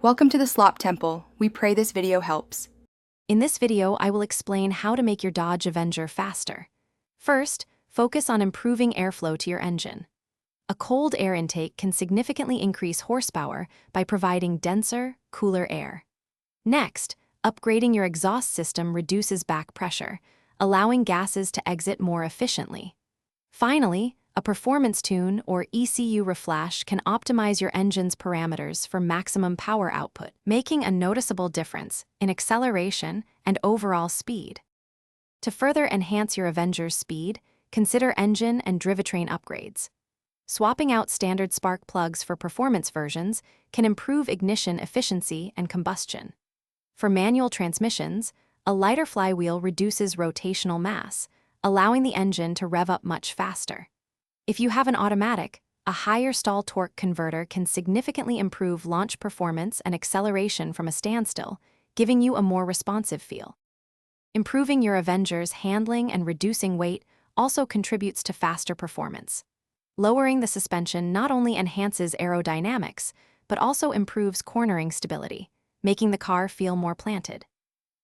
Welcome to the Slop Temple. We pray this video helps. In this video, I will explain how to make your Dodge Avenger faster. First, focus on improving airflow to your engine. A cold air intake can significantly increase horsepower by providing denser, cooler air. Next, upgrading your exhaust system reduces back pressure, allowing gases to exit more efficiently. Finally, a performance tune or ECU reflash can optimize your engine's parameters for maximum power output, making a noticeable difference in acceleration and overall speed. To further enhance your Avenger's speed, consider engine and drivetrain upgrades. Swapping out standard spark plugs for performance versions can improve ignition efficiency and combustion. For manual transmissions, a lighter flywheel reduces rotational mass, allowing the engine to rev up much faster. If you have an automatic, a higher stall torque converter can significantly improve launch performance and acceleration from a standstill, giving you a more responsive feel. Improving your Avenger's handling and reducing weight also contributes to faster performance. Lowering the suspension not only enhances aerodynamics, but also improves cornering stability, making the car feel more planted.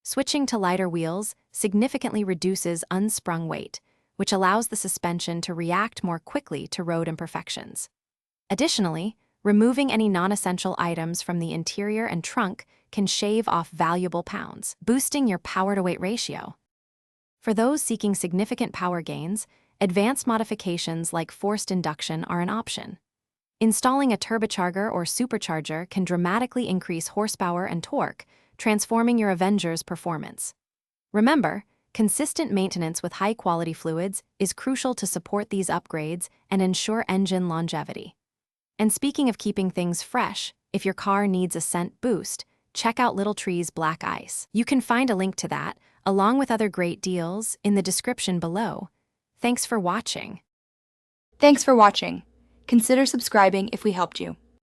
Switching to lighter wheels significantly reduces unsprung weight, which allows the suspension to react more quickly to road imperfections. Additionally, removing any non-essential items from the interior and trunk can shave off valuable pounds, boosting your power-to-weight ratio. For those seeking significant power gains, advanced modifications like forced induction are an option. Installing a turbocharger or supercharger can dramatically increase horsepower and torque, transforming your Avenger's performance. Remember, consistent maintenance with high-quality fluids is crucial to support these upgrades and ensure engine longevity. And speaking of keeping things fresh, if your car needs a scent boost, check out Little Tree's Black Ice. You can find a link to that, along with other great deals, in the description below. Thanks for watching. Thanks for watching. Consider subscribing if we helped you.